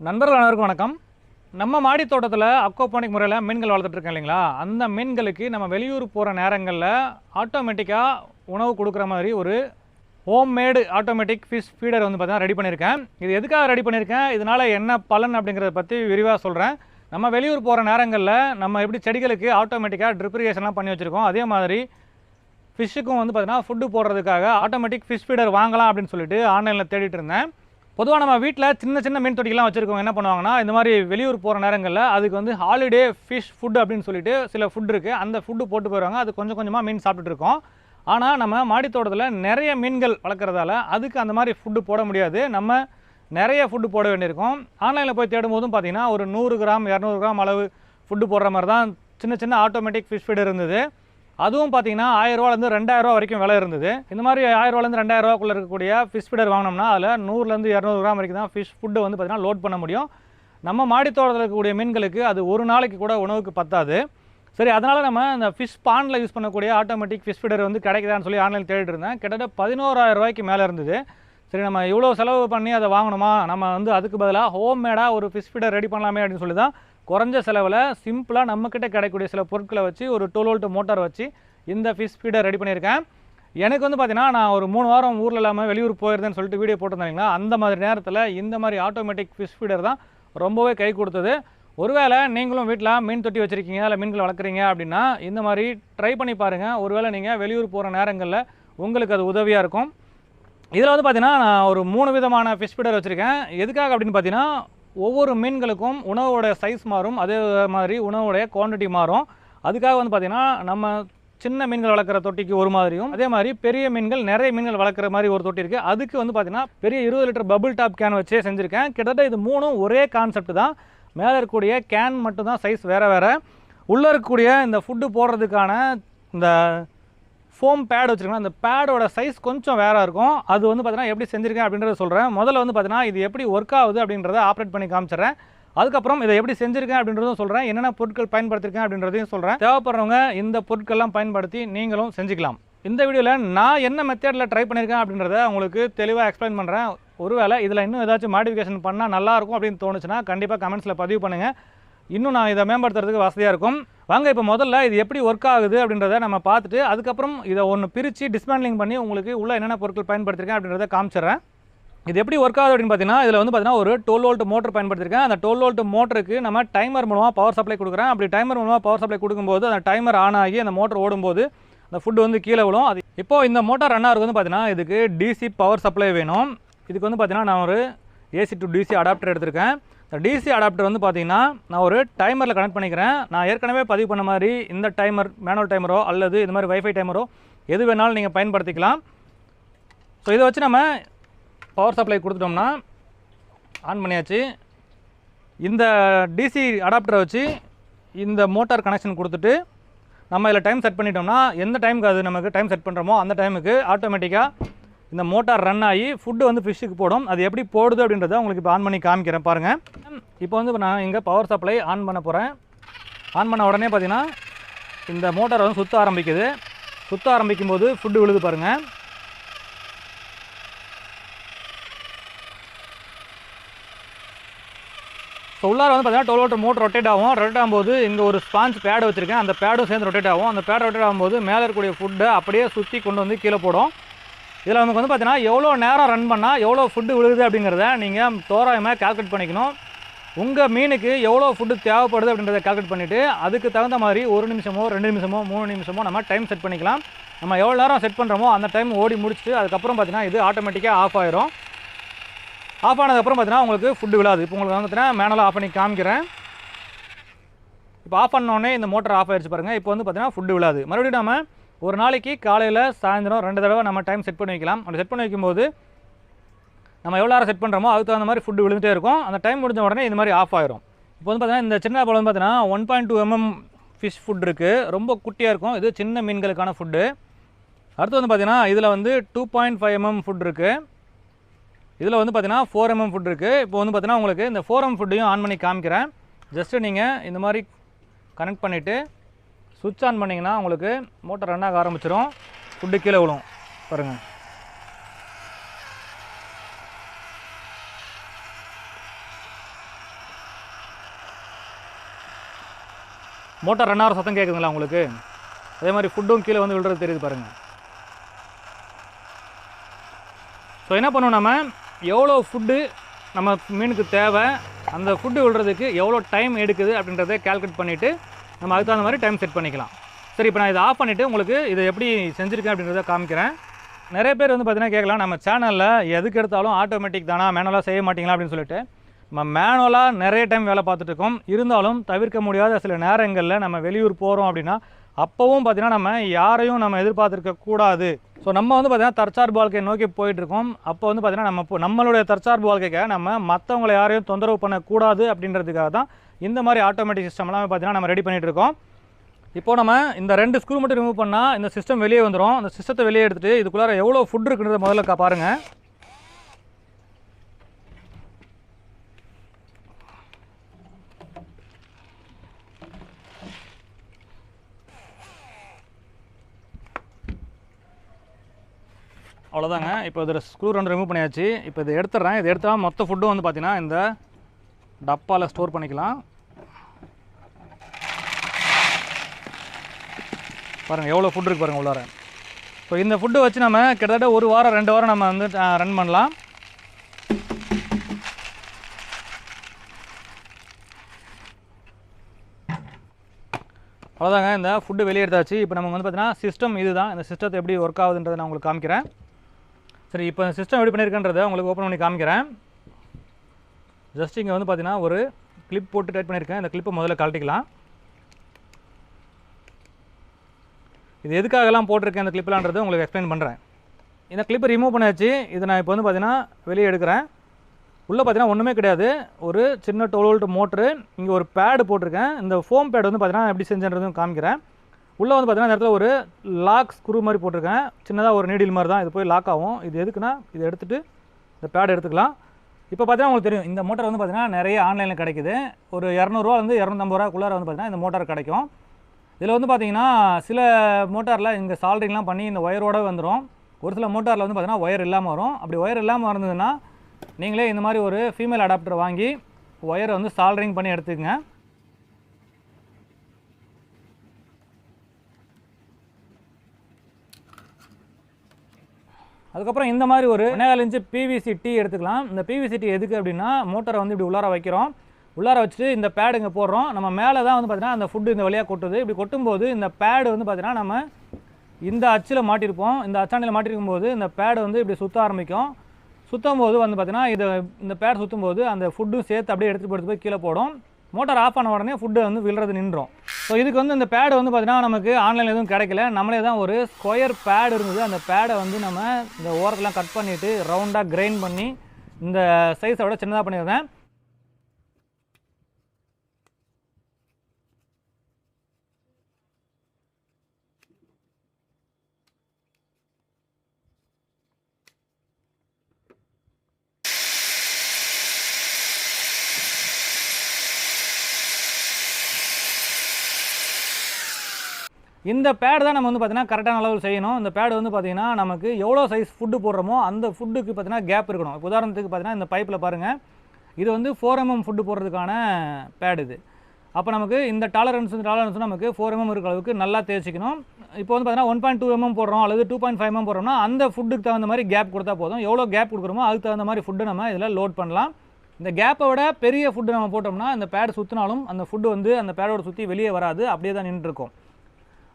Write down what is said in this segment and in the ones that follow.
நண்பர்கள் அனைவருக்கும் வணக்கம். நம்ம மாடி தோட்டத்தில் அக்வாபானிக் முறையில் மீன்கள் வளர்த்துட்டு இருக்கோம் இல்லைங்களா? அந்த மீன்களுக்கு நம்ம வெளியூர் போகிற நேரங்களில் ஆட்டோமேட்டிக்காக உணவு கொடுக்குற மாதிரி ஒரு ஹோம்மேடு ஆட்டோமேட்டிக் ஃபிஷ் ஃபீடர் வந்து பார்த்தீங்கன்னா ரெடி பண்ணியிருக்கேன். இது எதுக்காக ரெடி பண்ணியிருக்கேன், இதனால் என்ன பலன் அப்படிங்கிறத பற்றி விரிவாக சொல்கிறேன். நம்ம வெளியூர் போகிற நேரங்களில் நம்ம எப்படி செடிகளுக்கு ஆட்டோமேட்டிக்காக ட்ரிப் இரிகேஷன்லாம் பண்ணி வச்சுருக்கோம், அதே மாதிரி ஃபிஷ்ஷுக்கும் வந்து பார்த்தீங்கன்னா ஃபுட்டு போடுறதுக்காக ஆட்டோமேட்டிக் ஃபிஷ் ஃபீடர் வாங்கலாம் அப்படின்னு சொல்லிட்டு ஆன்லைனில் தேடிட்டு இருந்தேன். பொதுவாக நம்ம வீட்டில் சின்ன சின்ன மீன் தொட்டிலாம் வச்சுருக்கோம். என்ன பண்ணுவாங்கன்னா, இந்த மாதிரி வெளியூர் போகிற நேரங்களில் அதுக்கு வந்து ஹாலிடே ஃபிஷ் ஃபுட் அப்படின்னு சொல்லிட்டு சில ஃபுட் இருக்குது. அந்த ஃபுட்டு போட்டு போயிடுவாங்க. அது கொஞ்சம் கொஞ்சமாக மீன் சாப்பிட்டுட்டு இருக்கோம். ஆனால் நம்ம மாடித்தோட்டத்தில் நிறைய மீன்கள் வளர்க்குறதால அதுக்கு அந்த மாதிரி ஃபுட்டு போட முடியாது. நம்ம நிறைய ஃபுட்டு போட வேண்டியிருக்கும். ஆன்லைனில் போய் தேடும்போதும் பார்த்தீங்கன்னா ஒரு 100 கிராம் 200 கிராம் அளவு ஃபுட்டு போடுற மாதிரி தான் சின்ன சின்ன ஆட்டோமேட்டிக் ஃபிஷ் ஃபீடர் இருந்தது. அதுவும் பார்த்தீங்கன்னா 1000 ரூபாலேருந்து 2000 ரூபா வரைக்கும் விலை இருந்தது. இந்த மாதிரி 1000 ரூபாலேருந்து 2000 ரூபாக்குள்ளே இருக்கக்கூடிய ஃபிஷ் ஃபீடர் வாங்கினோம்னா அதில் 100லேருந்து 200 கிராம் வரைக்கும் தான் ஃபிஷ் ஃபுட்டை வந்து பார்த்தீங்கன்னா லோட் பண்ண முடியும். நம்ம மாடித்தோட்டத்தில் இருக்கக்கூடிய மீன்களுக்கு அது ஒரு நாளைக்கு கூட உணவுக்கு பத்தாது. சரி, அதனால் நம்ம இந்த ஃபிஷ் பாண்டில் யூஸ் பண்ணக்கூடிய ஆட்டோமேட்டிக் ஃபிஷ் ஃபீடர் வந்து கிடைக்குதான்னு சொல்லி ஆன்லைன் தேடிட்டு இருந்தேன். கிட்டத்தட்ட 11000 ரூபாய்க்கு மேலே இருந்தது. சரி, நம்ம இவ்வளோ செலவு பண்ணி அதை வாங்கணுமா, நம்ம வந்து அதுக்கு பதிலாக ஹோம்மேடாக ஒரு ஃபிஷ் ஃபீடர் ரெடி பண்ணலாமே அப்படின்னு சொல்லி தான் குறைஞ்ச செலவில் சிம்பிளாக நம்மக்கிட்ட கிடைக்கக்கூடிய சில பொருட்களை வச்சு ஒரு 12 வோல்ட் மோட்டார் வச்சு இந்த ஃபிஷ் ஃபீடர் ரெடி பண்ணியிருக்கேன். எனக்கு வந்து பார்த்தீங்கன்னா, நான் ஒரு 3 வாரம் ஊரில் இல்லாமல் வெளியூர் போயிருந்தேன்னு சொல்லிட்டு வீடியோ போட்டிருந்தேங்களா, அந்த மாதிரி நேரத்தில் இந்த மாதிரி ஆட்டோமேட்டிக் ஃபிஷ் ஃபீடர் தான் ரொம்பவே கை கொடுத்தது. ஒருவேளை நீங்களும் வீட்டில் மீன் தொட்டி வச்சுருக்கீங்க, இல்லை மீன்கள் வளர்க்குறீங்க அப்படின்னா இந்த மாதிரி ட்ரை பண்ணி பாருங்கள். ஒருவேளை நீங்கள் வெளியூர் போகிற நேரங்களில் உங்களுக்கு அது உதவியாக இருக்கும். இதில் வந்து பார்த்தீங்கன்னா, நான் ஒரு 3 விதமான ஃபிஷ் ஃபீடர் வச்சுருக்கேன். எதுக்காக அப்படின்னு பார்த்தீங்கன்னா, ஒவ்வொரு மீன்களுக்கும் உணவோட சைஸ் மாறும், அதே மாதிரி உணவுடைய குவான்டிட்டி மாறும். அதுக்காக வந்து பார்த்தீங்கன்னா, நம்ம சின்ன மீன்கள் வளர்க்குற தொட்டிக்கு ஒரு மாதிரியும், அதே மாதிரி பெரிய மீன்கள் நிறைய மீன்கள் வளர்க்குற மாதிரி ஒரு தொட்டி இருக்குது. அதுக்கு வந்து பார்த்தீங்கன்னா பெரிய 20 லிட்டர் பபுள் டாப் கேன் வச்சே செஞ்சுருக்கேன். கிட்டத்தட்ட இது 3ம் ஒரே கான்செப்ட் தான். மேலே இருக்கக்கூடிய கேன் மட்டும் தான் சைஸ் வேறு வேறு. உள்ளே இருக்கக்கூடிய இந்த ஃபுட்டு போடுறதுக்கான இந்த ஃபோம் பேட் வச்சுருக்கேன். அந்த பேடோட சைஸ் கொஞ்சம் வேறு இருக்கும். அது வந்து பார்த்தீங்கன்னா எப்படி செஞ்சுருக்கேன் அப்படின்றத சொல்கிறேன். முதல்ல வந்து பார்த்தீங்கன்னா இது எப்படி ஒர்க் ஆகுது அப்படின்றத ஆப்ரேட் பண்ணி காமிச்சிடுறேன். அதுக்கப்புறம் இதை எப்படி செஞ்சுருக்கேன் அப்படின்றதும் சொல்கிறேன். என்னென்ன பொருட்கள் பயன்படுத்திருக்கேன் அப்படின்றதையும் சொல்கிறேன். தேவைப்படுறவங்க இந்த பொருட்கள்லாம் பயன்படுத்தி நீங்களும் செஞ்சுக்கலாம். இந்த வீடியோவில் நான் என்ன மெத்தடில் ட்ரை பண்ணியிருக்கேன் அப்படின்றத உங்களுக்கு தெளிவாக எக்ஸ்பிளைன் பண்ணுறேன். ஒருவேளை இதில் இன்னும் ஏதாச்சும் மாடிஃபிகேஷன் பண்ணால் நல்லாயிருக்கும் அப்படின்னு தோணுச்சுன்னா கண்டிப்பாக கமெண்ட்ஸில் பதிவு பண்ணுங்கள். இன்னும் நான் இதை மேம்படுத்துறதுக்கு வசதியாக இருக்கும். வாங்க இப்போ முதல்ல இது எப்படி ஒர்க் ஆகுது அப்படின்றத நம்ம பார்த்துட்டு அதுக்கப்புறம் இதை ஒன்று பிரித்து டிஸ்மேண்ட்லிங் பண்ணி உங்களுக்கு உள்ள என்னென்ன பொருட்கள் பயன்படுத்திருக்கேன் அப்படின்றத காமிச்சிடுறேன். இது எப்படி ஒர்க் ஆகுது அப்படின்னு பார்த்தீங்கன்னா, இதில் வந்து பார்த்தீங்கன்னா ஒரு 12 வோல்ட் மோட்டர் பயன்படுத்தியிருக்கேன். அந்த 12 வோல்ட் மோட்டருக்கு நம்ம டைமர் மூலமாக பவர் சப்ளை கொடுக்குறேன். அப்படி டைமர் மூலமாக பவர் சப்ளை கொடுக்கும்போது அந்த டைமர் ஆன் ஆகி அந்த மோட்டர் ஓடும்போது அந்த ஃபுட்டு வந்து கீழே விழும். அது இப்போது இந்த மோட்டார் ரன் ஆகுது வந்து பார்த்தீங்கன்னா இதுக்கு டிசி பவர் சப்ளை வேணும். இதுக்கு வந்து பார்த்தீங்கன்னா நான் ஒரு ஏசி டு டிசி அடாப்டர் எடுத்திருக்கேன். இந்த டிசி அடாப்டர் வந்து பார்த்தீங்கன்னா நான் ஒரு டைமரில் கனெக்ட் பண்ணிக்கிறேன். நான் ஏற்கனவே பதிவு பண்ண மாதிரி இந்த டைமர் மேனுவல் டைமரோ அல்லது இது மாதிரி வைஃபை டைமரோ எது வேணாலும் நீங்கள் பயன்படுத்திக்கலாம். ஸோ இதை வச்சு நம்ம பவர் சப்ளை கொடுத்துட்டோம்னா ஆன் பண்ணியாச்சு. இந்த டிசி அடாப்டரை வச்சு இந்த மோட்டார் கனெக்ஷன் கொடுத்துட்டு நம்ம இதில் டைம் செட் பண்ணிட்டோம்னா எந்த டைமுக்கு அது நமக்கு டைம் செட் பண்ணுறோமோ அந்த டைமுக்கு ஆட்டோமேட்டிக்காக இந்த மோட்டார் ரன் ஆகி ஃபுட்டு வந்து ஃபிஷ்ஷுக்கு போடும். அது எப்படி போடுது அப்படின்றத உங்களுக்கு இப்போ ஆன் பண்ணி காமிக்கிறேன் பாருங்கள். இப்போ வந்து நான் இங்கே பவர் சப்ளை ஆன் பண்ண போகிறேன். ஆன் பண்ண உடனே பார்த்தீங்கன்னா இந்த மோட்டார் வந்து சுற்ற ஆரம்பிக்குது. சுற்ற ஆரம்பிக்கும் போது ஃபுட்டு விழுது பாருங்கள். ஸோ உள்ளார வந்து பார்த்தீங்கன்னா 12 வோல்ட் மோட்டர் ரொட்டேட் ஆகும். ரொட்டேட் ஆகும்போது இங்கே ஒரு ஸ்பாஞ்ச் பேடு வச்சுருக்கேன். அந்த பேடும் சேர்ந்து ரொட்டேட் ஆகும். அந்த பேட் ரொட்டேட் ஆகும்போது மேலே இருக்கக்கூடிய ஃபுட்டை அப்படியே சுற்றி கொண்டு வந்து கீழே போடும். இதில் நமக்கு வந்து பார்த்தீங்கன்னா எவ்வளோ நேரம் ரன் பண்ணால் எவ்வளோ ஃபுட்டு விழுகுது அப்படிங்கிறத நீங்கள் தோராயமாக கால்குலேட் பண்ணிக்கணும். உங்கள் மீனுக்கு எவ்வளோ ஃபுட்டு தேவைப்படுது அப்படின்றத கால்குலேட் பண்ணிவிட்டு அதுக்கு தகுந்த மாதிரி 1 நிமிஷமோ 2 நிமிஷமோ 3 நிமிஷமோ நம்ம டைம் செட் பண்ணிக்கலாம். நம்ம எவ்வளோ நேரம் செட் பண்ணுறோமோ அந்த டைம் ஓடி முடிச்சுட்டு அதுக்கப்புறம் பார்த்தீங்கன்னா இது ஆட்டோமேட்டிக்காக ஆஃப் ஆயிரும். ஆஃப் ஆனதுக்கப்புறம் பார்த்தீங்கன்னா உங்களுக்கு ஃபுட்டு விழாது. இப்போ உங்களுக்கு வந்து பார்த்தீங்கன்னா மேனுவலாக ஆஃப் பண்ணி காமிக்கிறேன். இப்போ ஆஃப் பண்ணோடனே இந்த மோட்டர் ஆஃப் ஆகிடுச்சு பாருங்கள். இப்போ வந்து பார்த்தீங்கன்னா ஃபுட்டு விழாது. மறுபடியும் நம்ம ஒரு நாளைக்கு காலையில் சாயந்தரம் 2 தடவை நம்ம டைம் செட் பண்ணி வைக்கலாம். அப்படி செட் பண்ணி வைக்கும்போது நம்ம எவ்வளோ நேரம் செட் பண்ணுறோமோ அதுக்கு தகுந்த மாதிரி ஃபுட்டு விழுந்துகிட்டே இருக்கும். அந்த டைம் முடிஞ்ச உடனே இந்த மாதிரி ஆஃப் ஆயிரும். இப்போ வந்து பார்த்தீங்கன்னா இந்த சின்ன பழம் வந்து பார்த்தீங்கன்னா 1.2 mm ஃபிஷ் ஃபுட் இருக்குது. ரொம்ப குட்டியாக இருக்கும். இது சின்ன மீன்களுக்கான ஃபுட்டு. அடுத்து வந்து பார்த்தீங்கன்னா இதில் வந்து 2.5 mm ஃபுட் இருக்குது. இதில் வந்து பார்த்தீங்கன்னா 4 mm ஃபுட் இருக்குது. இப்போ வந்து பார்த்தீங்கன்னா உங்களுக்கு இந்த 4 mm ஃபுட்டையும் ஆன் பண்ணி காமிக்கிறேன். ஜஸ்ட்டு நீங்கள் இந்த மாதிரி கனெக்ட் பண்ணிவிட்டு சுவிட்ச் ஆன் பண்ணிங்கன்னா உங்களுக்கு மோட்டர் ரன் ஆக ஆரம்பிச்சிடும். ஃபுட்டு கீழே விழும் பாருங்கள். மோட்டார் ரன் ஆகிற சத்தம் கேட்குதுங்களா உங்களுக்கு? அதே மாதிரி ஃபுட்டும் கீழே வந்து விழுறது தெரியுது பாருங்கள். ஸோ என்ன பண்ணுவோம், நம்ம எவ்வளோ ஃபுட்டு நம்ம மீனுக்கு தேவை, அந்த ஃபுட்டு விழுறதுக்கு எவ்வளோ டைம் எடுக்குது அப்படின்றத கால்குலேட் பண்ணிவிட்டு நம்ம அதுக்கு தகுந்த மாதிரி டைம் செட் பண்ணிக்கலாம். சரி, இப்போ நான் இதை ஆஃப் பண்ணிவிட்டு உங்களுக்கு இதை எப்படி செஞ்சுருக்கேன் அப்படின்றத காமிக்கிறேன். நிறைய பேர் வந்து பார்த்தீங்கன்னா கேட்கலாம், நம்ம சேனலில் எதுக்கு எடுத்தாலும் ஆட்டோமேட்டிக் தானா, மேனுவலாக செய்ய மாட்டிங்களா அப்படின்னு சொல்லிட்டு. நம்ம மேனுவலாக நிறைய டைம் வேலை பார்த்துட்ருக்கோம். இருந்தாலும் தவிர்க்க முடியாத சில நேரங்களில் நம்ம வெளியூர் போகிறோம் அப்படின்னா அப்போவும் பார்த்திங்கன்னா நம்ம யாரையும் நம்ம எதிர்பார்த்துருக்கக்கூடாது. ஸோ நம்ம வந்து பார்த்திங்கன்னா தற்சார்பு வாழ்க்கையை நோக்கி போயிட்டுருக்கோம். அப்போ வந்து பார்த்திங்கன்னா நம்மளுடைய தற்சார்பு வாழ்க்கைக்காக நம்ம மற்றவங்களை யாரையும் தொந்தரவு பண்ணக்கூடாது அப்படின்றதுக்காக தான் இந்த மாதிரி ஆட்டோமேட்டிக் சிஸ்டம்லாம் பார்த்திங்கன்னா நம்ம ரெடி பண்ணிகிட்ருக்கோம். இப்போது நம்ம இந்த 2 ஸ்க்ரூ மட்டும் ரிமூவ் பண்ணால் இந்த சிஸ்டம் வெளியே வந்துடும். அந்த சிஸ்டத்தை வெளியே எடுத்துகிட்டு இதுக்குள்ளார எவ்வளோ ஃபுட் இருக்குன்றத முதல்ல பாருங்கள். அவ்வளோதாங்க. இப்போ இதில் ஸ்க்ரூ 2 ரிமூவ் பண்ணியாச்சு. இப்போ இதை எடுத்துடுறேன். இதை எடுத்தால் மொத்த ஃபுட்டும் வந்து பார்த்திங்கன்னா இந்த டப்பாவில் ஸ்டோர் பண்ணிக்கலாம். பாருங்கள் எவ்வளோ ஃபுட் இருக்குது பாருங்கள் உள்ளார. ஸோ இந்த ஃபுட்டு வச்சு நம்ம கிட்டத்தட்ட 1 வாரம் 2 வாரம் நம்ம வந்து ரன் பண்ணலாம். அவ்வளோதாங்க, இந்த ஃபுட்டு வெளியே எடுத்தாச்சு. இப்போ நமக்கு வந்து பார்த்திங்கன்னா சிஸ்டம் இது தான். இந்த சிஸ்டத்தை எப்படி ஒர்க் ஆகுதுன்றதை நான் உங்களுக்கு காமிக்கிறேன். சரி, இப்போ இந்த சிஸ்டம் எப்படி பண்ணியிருக்கேன்றதை உங்களுக்கு ஓப்பன் பண்ணி காமிக்கிறேன். ஜஸ்ட் இங்கே வந்து பார்த்திங்கன்னா ஒரு கிளிப் போட்டு டைட் பண்ணியிருக்கேன். இந்த கிளிப்பை முதல்ல கழட்டிக்கலாம். இது எதுக்காகலாம் போட்டிருக்கேன் இந்த கிளிப்லான்றது உங்களுக்கு எக்ஸ்பிளைன் பண்ணுறேன். இந்த கிளிப்பை ரிமூவ் பண்ணியாச்சு. இதை நான் இப்போ வந்து பார்த்திங்கன்னா வெளியே எடுக்கிறேன். உள்ளே பார்த்திங்கன்னா ஒன்றுமே கிடையாது. ஒரு சின்ன 12 வோல்ட் மோட்ரு, இங்கே ஒரு பேடு போட்டிருக்கேன். இந்த ஃபோம் பேடு வந்து பார்த்திங்கன்னா எப்படி செஞ்சுன்றதும் காமிக்கிறேன். உள்ளே வந்து பார்த்திங்கன்னா இந்த இடத்துல ஒரு லாக் ஸ்க்ரூ மாதிரி போட்டிருக்கேன். சின்னதாக ஒரு நீடில் மாதிரி தான், இது போய் லாக் ஆகும். இது எதுக்குன்னா இதை எடுத்துகிட்டு இந்த பேடு எடுத்துக்கலாம். இப்போ பார்த்தீங்கன்னா உங்களுக்கு தெரியும், இந்த மோட்டார் வந்து பார்த்திங்கன்னா நிறைய ஆன்லைனில் கிடைக்குது. ஒரு 200 வந்து 250 ரூபாக்குள்ளார வந்து பார்த்திங்கன்னா இந்த மோட்டார் கிடைக்கும். இதில் வந்து பார்த்திங்கன்னா சில மோட்டாரில் இங்கே சால்ட்ரிங்லாம் பண்ணி இந்த ஒயரோடு வந்துடும். ஒரு சில மோட்டாரில் வந்து பார்த்திங்கன்னா ஒயர் இல்லாமல் வரும். அப்படி ஒயர் இல்லாமல் இருந்ததுன்னா நீங்களே இந்த மாதிரி ஒரு ஃபீமேல் அடாப்டர் வாங்கி ஒயரை வந்து சால்ட்ரிங் பண்ணி எடுத்துக்கங்க. அதுக்கப்புறம் இந்த மாதிரி ஒரு 1.25 இன்ச்சு பிவிசி டீ எடுத்துக்கலாம். இந்த பிவிசி டீ எதுக்கு அப்படின்னா, மோட்டரை வந்து இப்படி உள்ளார வைக்கிறோம். உள்ளார வச்சுட்டு இந்த பேடு இங்கே போடுறோம். நம்ம மேலே தான் வந்து பார்த்திங்கன்னா அந்த ஃபுட்டு இந்த வழியாக கொட்டுது. இப்படி கொட்டும்போது இந்த பேடு வந்து பார்த்திங்கன்னா நம்ம இந்த அச்சில் மாட்டியிருப்போம். இந்த அச்சாண்டியில் மாட்டிருக்கும் போது இந்த பேடு வந்து இப்படி சுற்ற ஆரம்பிக்கும். சுற்றும் போது வந்து பார்த்திங்கன்னா இந்த பேட் சுற்றும் போது அந்த ஃபுட்டும் சேர்த்து அப்படியே எடுத்துகிட்டு போய் கீழே போடும். மோட்டார் ஆஃப் ஆன உடனே ஃபுட்டு வந்து விழுறது நின்றோம். ஸோ இதுக்கு வந்து இந்த பேடு வந்து பார்த்திங்கன்னா நமக்கு ஆன்லைனில் எதுவும் கிடைக்கல. நம்மளே தான் ஒரு ஸ்கொயர் பேடு இருந்தது. அந்த பேடை வந்து நம்ம இந்த ஓரத்தெலாம் கட் பண்ணிவிட்டு ரவுண்டாக கிரைண்ட் பண்ணி இந்த சைஸை விட சின்னதாக பண்ணியிருந்தேன். இந்த பேடு தான் நம்ம வந்து பார்த்திங்கன்னா கரெக்டான அளவு செய்யணும். இந்த பேடு வந்து பார்த்திங்கன்னா நமக்கு எவ்வளோ சைஸ் ஃபுட்டு போடுறோமோ அந்த ஃபுட்டுக்கு பார்த்திங்கன்னா கேப் இருக்கணும். இப்போ உதாரணத்துக்கு பார்த்திங்கன்னா இந்த பைப்பில் பாருங்கள், இது வந்து 4 mm ஃபுட்டு போடுறதுக்கான பேடு இது. அப்போ நமக்கு இந்த டாலரன்ஸ் நமக்கு 4 mm இருக்கிற அளவுக்கு நல்லா தேய்ச்சிக்கணும். இப்போ வந்து பார்த்திங்கன்னா 1.2 mm போடுறோம் அல்லது 2.5 mm போடுறோம்னா அந்த ஃபுட்டுக்கு தகுந்த மாதிரி கேப் கொடுத்தா போதும். எவ்வளோ கேப் கொடுக்குறோமோ அதுக்கு தகுந்த மாதிரி ஃபுட்டு நம்ம இதில் லோட் பண்ணலாம். இந்த கேப்பை விட பெரிய ஃபுட்டு நம்ம போட்டோம்னா இந்த பேடு சுற்றினாலும் அந்த ஃபுட்டு வந்து அந்த பேடோட சுற்றி வெளியே வராது, அப்படியே தான் நின்றுருக்கும்.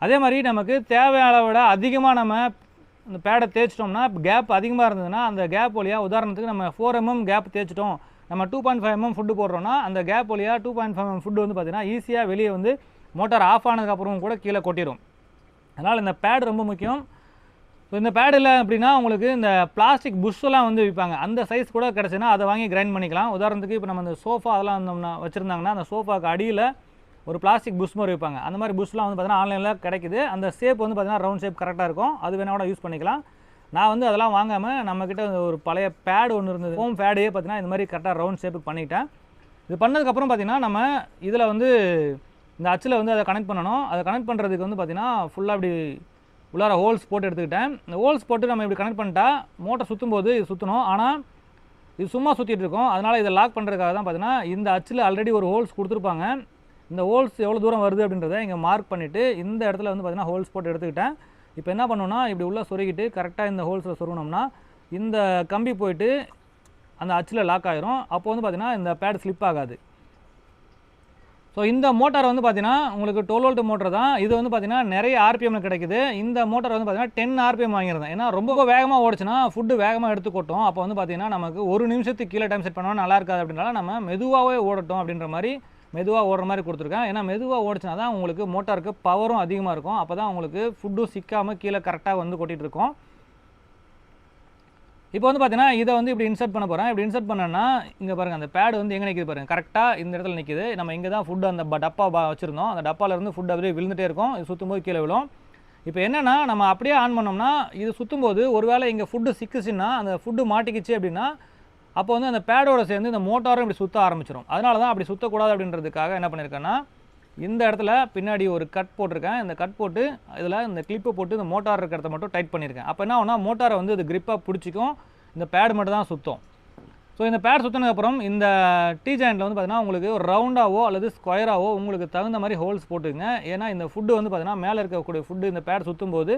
அதே மாதிரி நமக்கு தேவையான விட அதிகமாக நம்ம இந்த பேடை தேய்ச்சிட்டோம்னா கேப் அதிகமாக இருந்ததுன்னா அந்த கேப் வழியாக, உதாரணத்துக்கு நம்ம 4 mm கேப் தேய்ச்சிட்டோம், நம்ம 2.5 mm ஃபுட்டு போடுறோம்னா அந்த கேப் வழியாக 2.5 mm ஃபுட்டு வந்து பார்த்திங்கன்னா ஈஸியாக வெளியே வந்து மோட்டார் ஆஃப் ஆனதுக்கப்புறம் கூட கீழே கொட்டிடும். அதனால் இந்த பேடு ரொம்ப முக்கியம். இந்த பேடு இல்லை அப்படின்னா உங்களுக்கு இந்த பிளாஸ்டிக் புஷ்ஷெல்லாம் வந்து விற்பாங்க, அந்த சைஸ் கூட கிடச்சுன்னா அதை வாங்கி கிரைண்ட் பண்ணிக்கலாம். உதாரணத்துக்கு இப்போ நம்ம இந்த சோஃபா அதெல்லாம் வந்தோம்னா வச்சுருந்தாங்கன்னா அந்த சோஃபாவுக்கு அடியில் ஒரு பிளாஸ்டிக் புஷ் மாதிரி வைப்பாங்க. அந்த மாதிரி புஷ்லாம் வந்து பார்த்திங்கன்னா ஆன்லைனில் கிடைக்குது. அந்த ஷேப் வந்து பார்த்திங்கன்னா ரவுண்ட் ஷேப் கரெக்டாக இருக்கும். அது வேணா கூட யூஸ் பண்ணிக்கலாம். நான் வந்து அதெல்லாம் வாங்காமல் நம்மக்கிட்ட ஒரு பழைய பேடு ஒன்று இருந்தது, ஹோம் பேடையே பார்த்திங்கன்னா இந்த மாதிரி கரெக்டாக ரவுண்ட் ஷேப்பு பண்ணிட்டேன். இது பண்ணதுக்கப்புறம் பார்த்திங்கன்னா நம்ம இதில் வந்து இந்த அச்சில் வந்து அதை கனெக்ட் பண்ணணும். அதை கனெக்ட் பண்ணுறதுக்கு வந்து பார்த்திங்கன்னா ஃபுல்லாக இப்படி உள்ளார ஹோல்ஸ் போட்டு எடுத்துக்கிட்டேன். இந்த ஹோல்ஸ் போட்டு நம்ம இப்படி கனெக்ட் பண்ணிட்டா மோட்டர் சுற்றும் போது இது சுற்றணும். ஆனால் இது சும்மா சுற்றிட்டு இருக்கோம். அதனால் இதை லாக் பண்ணுறதுக்காக தான் பார்த்திங்கன்னா இந்த அச்சில் ஆல்ரெடி ஒரு ஹோல்ஸ் கொடுத்துருப்பாங்க. இந்த ஹோல்ஸ் எவ்வளோ தூரம் வருது அப்படின்றத இங்கே மார்க் பண்ணிவிட்டு இந்த இடத்துல வந்து பார்த்திங்கன்னா ஹோல்ஸ் போட்டு எடுத்துக்கிட்டேன். இப்போ என்ன பண்ணணும்னா இப்படி உள்ளே சொருகிட்டு கரெக்டாக இந்த ஹோல்ஸில் சொருகினோம்னா இந்த கம்பி போயிட்டு அந்த அச்சில் லாக் ஆகிரும். அப்போ வந்து பார்த்திங்கன்னா இந்த பேட் ஸ்லிப் ஆகாது. ஸோ இந்த மோட்டார் வந்து பார்த்திங்கன்னா உங்களுக்கு 12 வோல்ட் மோட்டர் தான். இது வந்து பார்த்திங்கன்னா நிறைய ஆர்பிஎம்மில் கிடைக்குது. இந்த மோட்டார் வந்து பார்த்திங்கன்னா 10 ஆர்பிஎம் வாங்கியிருந்தேன். ஏன்னா ரொம்ப வேகமாக ஓடிச்சுன்னா ஃபுட்டு வேகமாக எடுத்து கொட்டும். அப்போ வந்து பார்த்திங்கன்னா நமக்கு 1 நிமிஷத்துக்கு கீழே டைம் செட் பண்ணோம்னா நல்லா இருக்காது. அப்படின்னால நம்ம மெதுவாகவே ஓடட்டும் அப்படின்ற மாதிரி மெதுவாக ஓடுற மாதிரி கொடுத்துருக்கேன். ஏன்னா மெதுவாக ஓடிச்சுனா தான் உங்களுக்கு மோட்டாருக்கு பவரும் அதிகமாக இருக்கும். அப்போ தான் உங்களுக்கு ஃபுட்டும் சிக்காமல் கீழே கரெக்டாக வந்து கொட்டிகிட்டு இருக்கும். இப்போ வந்து பார்த்தீங்கன்னா இதை வந்து இப்படி இன்சர்ட் பண்ண போகிறேன். இப்படி இன்சர்ட் பண்ணேன்னா இங்கே பாருங்கள், அந்த பேடு வந்து எங்கே நிற்கிது பாருங்கள், கரெக்டாக இந்த இடத்துல நிற்கிது. நம்ம இங்கே தான் ஃபுட்டு அந்த டப்பா வச்சுருந்தோம். அந்த டப்பாவிலேருந்து ஃபுட் அப்படியே விழுந்துகிட்டே இருக்கும். இது சுற்றும்போது கீழே விழும். இப்போ என்னென்னா நம்ம அப்படியே ஆன் பண்ணோம்னா இது சுற்றும்போது ஒருவேளை இங்கே ஃபுட்டு சிக்குச்சுன்னா அந்த ஃபுட்டு மாட்டிக்கிச்சு அப்படின்னா அப்போ வந்து அந்த பேடோட சேர்ந்து இந்த மோட்டாரும் இப்படி சுற்ற ஆரம்பிச்சிடும். அதனால தான் அப்படி சுற்றக்கூடாது அப்படின்றதுக்காக என்ன பண்ணியிருக்கேன்னா இந்த இடத்துல பின்னாடி ஒரு கட் போட்டிருக்கேன். இந்த கட் போட்டு இதில் இந்த கிளிப்பை போட்டு இந்த மோட்டார் இருக்கிறத மட்டும் டைட் பண்ணியிருக்கேன். அப்போ என்ன ஆகும்னா மோட்டாரை வந்து இது கிரிப்பாக பிடிச்சிக்கும், இந்த பேட் மட்டும் தான் சுற்றும். ஸோ இந்த பேட் சுற்றினதுக்கப்புறம் இந்த டீ ஜாயிண்டில் வந்து பார்த்திங்கன்னா உங்களுக்கு ஒரு ரவுண்டாவோ அல்லது ஸ்கொயராவோ உங்களுக்கு தகுந்த மாதிரி ஹோல்ஸ் போட்டுங்க. ஏன்னா இந்த ஃபுட்டு வந்து பார்த்திங்கன்னா மேலே இருக்கக்கூடிய ஃபுட்டு இந்த பேட் சுற்றும் போது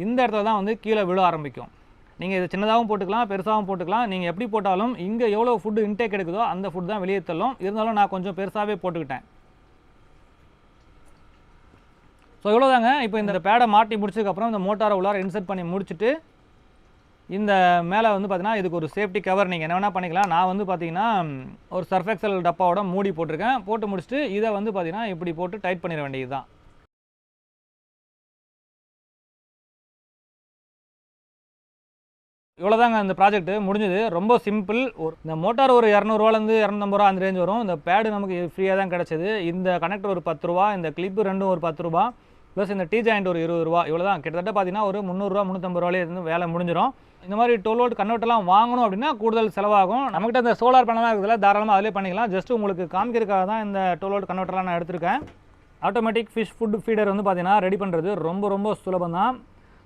இந்த இடத்துல தான் வந்து கீழே விழ ஆரம்பிக்கும். நீங்கள் இது சின்னதாகவும் போட்டுக்கலாம், பெருசாகவும் போட்டுக்கலாம். நீங்கள் எப்படி போட்டாலும் இங்கே எவ்வளோ ஃபுட்டு இன்டேக் எடுக்குதோ அந்த ஃபுட் தான் வெளியே தள்ளும். இருந்தாலும் நான் கொஞ்சம் பெருசாகவே போட்டுக்கிட்டேன். ஸோ இவ்வளோதாங்க. இப்போ இந்த பேடை மாட்டி முடிச்சதுக்கப்புறம் இந்த மோட்டாரை உள்ளார இன்சர்ட் பண்ணி முடிச்சுட்டு இந்த மேலே வந்து பார்த்தீங்கன்னா இதுக்கு ஒரு சேஃப்டி கவர் நீங்கள் என்ன வேணால் பண்ணிக்கலாம். நான் வந்து பார்த்தீங்கன்னா ஒரு சர்ஃப் எக்ஸல் டப்பாவோட மூடி போட்டிருக்கேன். போட்டு முடிச்சுட்டு இதை வந்து பார்த்தீங்கன்னா இப்படி போட்டு டைட் பண்ணிட வேண்டியது தான். இவ்வளோதாங்க இந்த ப்ராஜெக்ட் முடிஞ்சது. ரொம்ப சிம்பிள். இந்த மோட்டார் ஒரு 200 250 ரூபா அந்த ரேஞ்ச் வரும். இந்த பேடு நமக்கு ஃப்ரீயாக தான் கிடச்சிது. இந்த கனெக்டர் ஒரு 10 ரூபா, இந்த கிளிப்பு ரெண்டும் ஒரு 10 ரூபா, ப்ளஸ் இந்த டீ ஜாயிண்ட் ஒரு 20 ரூபா. இவ்வளோ தான். கிட்டத்தட்ட பார்த்தீங்கன்னா ஒரு 300 ரூபா 350 ரூபாயிலே இருந்து வேலை முடிஞ்சிடும். இந்த மாதிரி 12 வோல்ட் கன்வெர்ட்டர்லாம் வாங்கணும் அப்படின்னா கூடுதல் செலவாகும். நம்மகிட்ட இந்த சோலார் பேனலாக இருக்கிறதுல தாராளமாக அதிலே பண்ணிக்கலாம். ஜஸ்ட் உங்களுக்கு காமிக்கிறதுக்காக தான் இந்த 12 வோல்ட் கன்வெர்ட்டர்லாம் நான் எடுத்திருக்கேன். ஆட்டோமேட்டிக் ஃபிஷ் ஃபுட் ஃபீடர் வந்து பார்த்தீங்கன்னா ரெடி பண்ணுறது ரொம்ப சுலபம் தான்.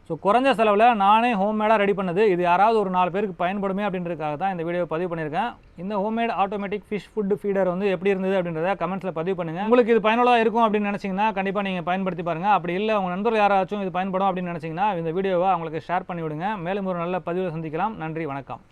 ஸோ குறைஞ்ச செலவில் நானே ஹோம்மேடாக ரெடி பண்ணது. இது யாராவது ஒரு 4 பேருக்கு பயன்படுமே அப்படின்றதுக்காக தான் இந்த வீடியோ பதிவு பண்ணியிருக்கேன். இந்த homemade automatic fish food feeder வந்து எப்படி இருந்தது அப்படின்றத கமெண்ட்ஸில் பதிவு பண்ணுங்கள். உங்களுக்கு இது பயனுள்ளதாக இருக்கும் அப்படின்னு நினச்சிங்கன்னா கண்டிப்பாக நீங்கள் பயன்படுத்தி பாருங்கள். அப்படி இல்லை உங்கள் நண்பர்கள் யாராச்சும் இது பயன்படும் அப்படின்னு நினச்சிங்கன்னா இந்த வீடியோவை அவங்களுக்கு ஷேர் பண்ணி விடுங்க. மேலும் ஒரு நல்ல பதிவில் சந்திக்கலாம். நன்றி, வணக்கம்.